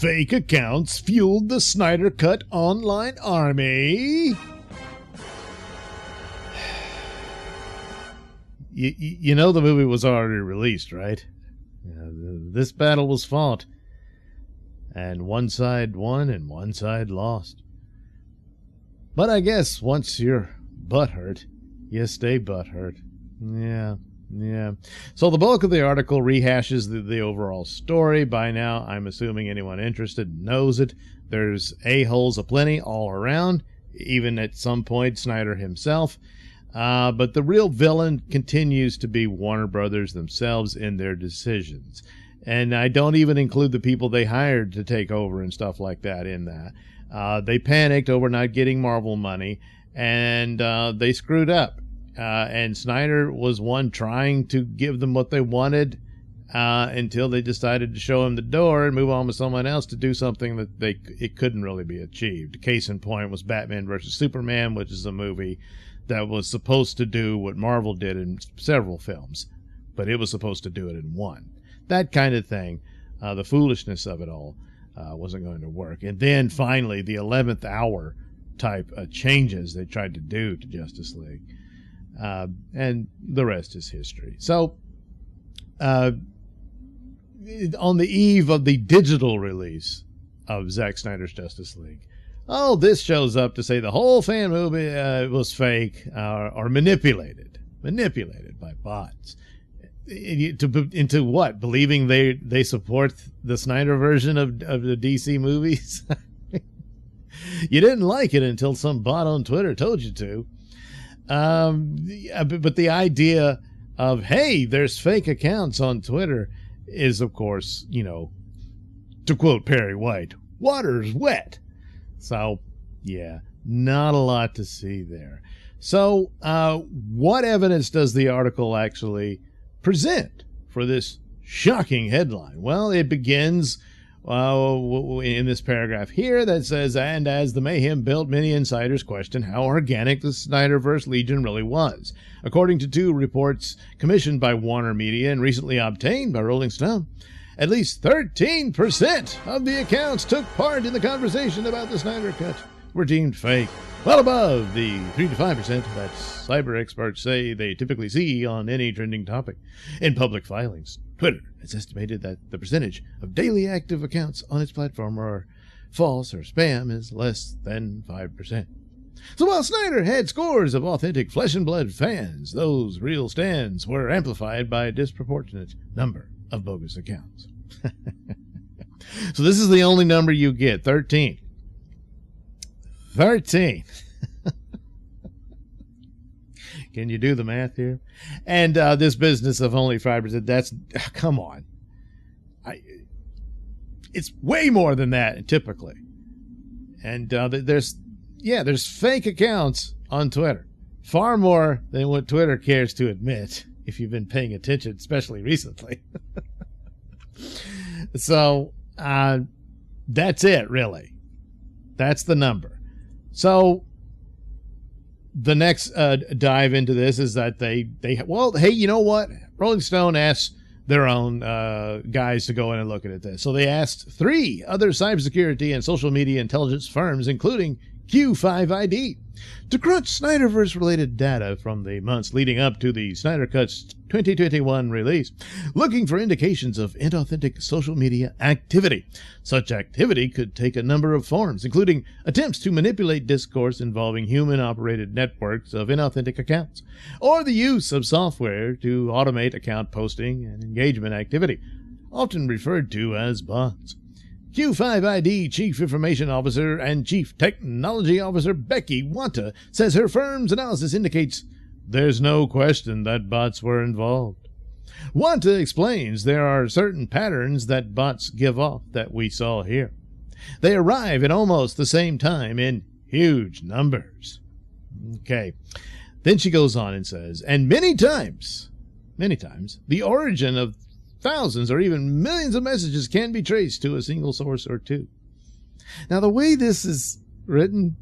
fake accounts fueled the Snyder Cut online army. You know the movie was already released, right? This battle was fought, and one side won and one side lost. But I guess once you're butthurt, you stay butthurt. Yeah. So the bulk of the article rehashes the overall story. By now, I'm assuming anyone interested knows it. There's a-holes aplenty all around, even at some point Snyder himself. But the real villain continues to be Warner Brothers themselves in their decisions. And I don't even include the people they hired to take over and stuff like that in that. They panicked over not getting Marvel money, and they screwed up. And Snyder was one trying to give them what they wanted until they decided to show him the door and move on with someone else to do something that it couldn't really be achieved. Case in point was Batman vs. Superman, which is a movie that was supposed to do what Marvel did in several films, but it was supposed to do it in one. That kind of thing, the foolishness of it all wasn't going to work. And then finally, the 11th hour type changes they tried to do to Justice League. And the rest is history. So, on the eve of the digital release of Zack Snyder's Justice League, this shows up to say the whole fan movie was fake or manipulated by bots. Into what? Believing they support the Snyder version of the DC movies? You didn't like it until some bot on Twitter told you to. But the idea of, hey, there's fake accounts on Twitter is, of course, to quote Perry White, water's wet. So, yeah, not a lot to see there. So, what evidence does the article actually present for this shocking headline? Well, it begins in this paragraph here that says, and as the mayhem built, many insiders questioned how organic the Snyderverse Legion really was. According to two reports commissioned by Warner Media and recently obtained by Rolling Stone, at least 13% of the accounts took part in the conversation about the Snyder Cut were deemed fake, well above the 3 to 5% that cyber experts say they typically see on any trending topic. In public filings, Twitter has estimated that the percentage of daily active accounts on its platform are false or spam is less than 5%. So while Snyder had scores of authentic flesh and blood fans, those real stands were amplified by a disproportionate number of bogus accounts. So this is the only number you get, 13. 13. Can you do the math here? And this business of only 5%, that's, come on. It's way more than that, typically. And there's fake accounts on Twitter. Far more than what Twitter cares to admit, if you've been paying attention, especially recently. So, that's it, really. That's the number. So, the next dive into this is that hey, you know what? Rolling Stone asked their own guys to go in and look at this. So they asked 3 other cybersecurity and social media intelligence firms, including Q5ID, to crunch Snyderverse-related data from the months leading up to the Snyder Cut's 2021 release, looking for indications of inauthentic social media activity. Such activity could take a number of forms, including attempts to manipulate discourse involving human-operated networks of inauthentic accounts, or the use of software to automate account posting and engagement activity, often referred to as bots. Q5ID Chief Information Officer and Chief Technology Officer Becky Wanta says her firm's analysis indicates there's no question that bots were involved. Wanta explains there are certain patterns that bots give off that we saw here. They arrive at almost the same time in huge numbers. Okay. Then she goes on and says, and many times, the origin of thousands or even millions of messages can be traced to a single source or two. Now, the way this is written,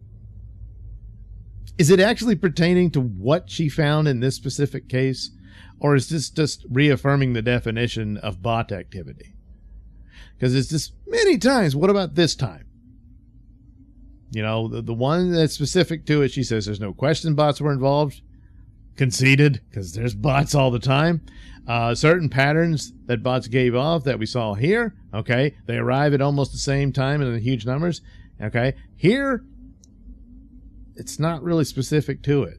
is it actually pertaining to what she found in this specific case, or is this just reaffirming the definition of bot activity? Because it's just many times, what about this time? You know, the one that's specific to it, she says there's no question bots were involved. Conceded, because there's bots all the time. Certain patterns that bots gave off that we saw here, okay, they arrive at almost the same time and in huge numbers, okay. Here, it's not really specific to it.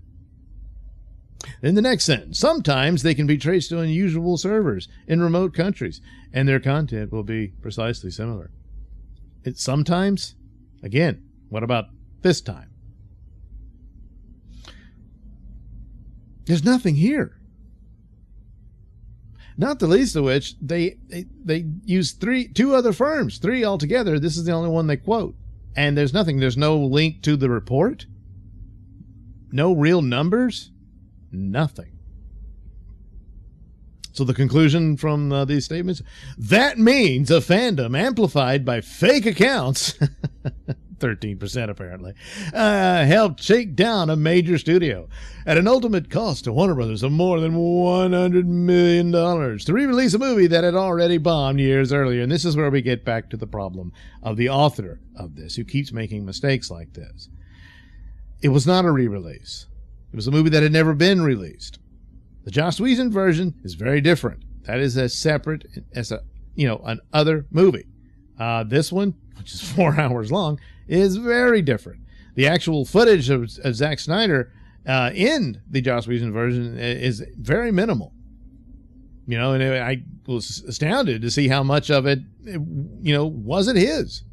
In the next sentence, sometimes they can be traced to unusual servers in remote countries, and their content will be precisely similar. It's sometimes, again, what about this time? There's nothing here. Not the least of which, they use two other firms, three altogether. This is the only one they quote. And there's nothing. There's no link to the report. No real numbers. Nothing. So the conclusion from these statements, that means a fandom amplified by fake accounts, 13% apparently, helped shake down a major studio at an ultimate cost to Warner Brothers of more than $100 million to re-release a movie that had already bombed years earlier. And this is where we get back to the problem of the author of this, who keeps making mistakes like this. It was not a re-release. It was a movie that had never been released. The Joss Whedon version is very different. That is as separate as an other movie. This one, which is 4 hours long, is very different. The actual footage of Zack Snyder in the Joss Whedon version is very minimal. You know, and I was astounded to see how much of it, wasn't his.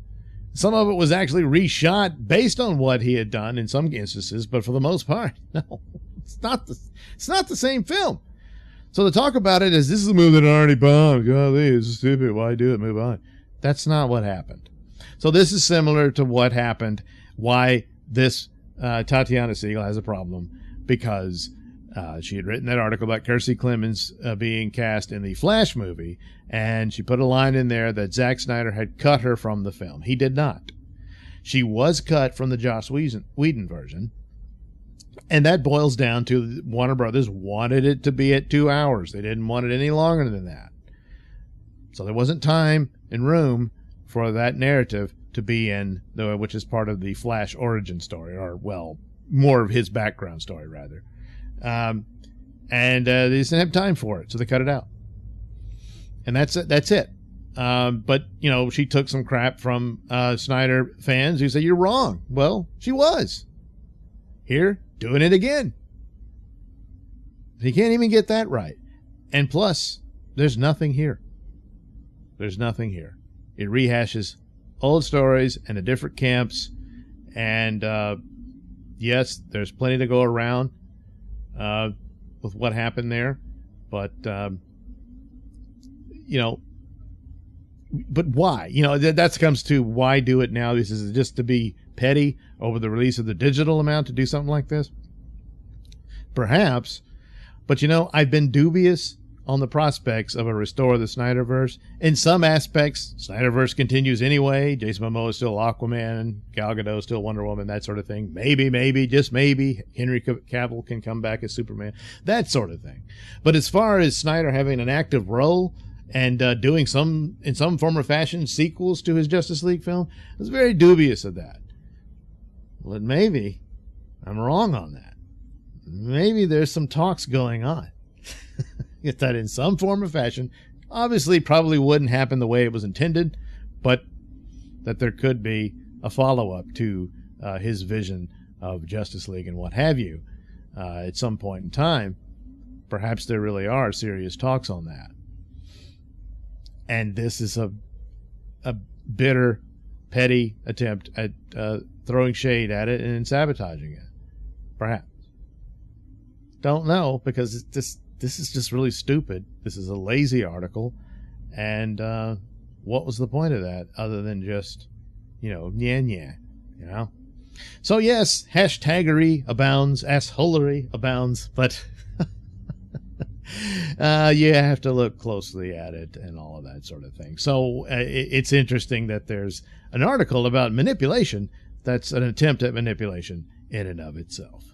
Some of it was actually reshot based on what he had done in some instances, but for the most part, no, it's not the same film. So to talk about it as this is a movie that already bombed, golly, this is stupid, why do it, move on. That's not what happened. So this is similar to what happened, why this Tatiana Siegel has a problem, because she had written that article about Kiersey Clemons being cast in the Flash movie, and she put a line in there that Zack Snyder had cut her from the film. He did not. She was cut from the Joss Whedon version, and that boils down to Warner Brothers wanted it to be at 2 hours. They didn't want it any longer than that. So there wasn't time and room for that narrative to be in, which is part of the Flash origin story, or, well, more of his background story, rather. And they just didn't have time for it, so they cut it out. And that's it. But, she took some crap from Snyder fans who say, you're wrong. Well, she was. Here, doing it again. He can't even get that right. And plus, there's nothing here. There's nothing here. It rehashes old stories and the different camps. And, yes, there's plenty to go around with what happened there. But, but why? That comes to why do it now? This is just to be petty over the release of the digital amount to do something like this? Perhaps. But, I've been dubious on the prospects of a restore of the Snyderverse. In some aspects, Snyderverse continues anyway. Jason Momoa is still Aquaman, Gal Gadot is still Wonder Woman, that sort of thing. Maybe, just maybe, Henry Cavill can come back as Superman, that sort of thing. But as far as Snyder having an active role and doing in some form or fashion, sequels to his Justice League film, I was very dubious of that. Well, maybe I'm wrong on that. Maybe there's some talks going on. That in some form or fashion, obviously probably wouldn't happen the way it was intended, but that there could be a follow-up to his vision of Justice League and what have you at some point in time. Perhaps there really are serious talks on that. And this is a bitter, petty attempt at throwing shade at it and sabotaging it. Perhaps. Don't know, because this is just really stupid. This is a lazy article. And what was the point of that other than just, nya. So yes, hashtaggery abounds, assholery abounds, but you have to look closely at it and all of that sort of thing. So it's interesting that there's an article about manipulation that's an attempt at manipulation in and of itself.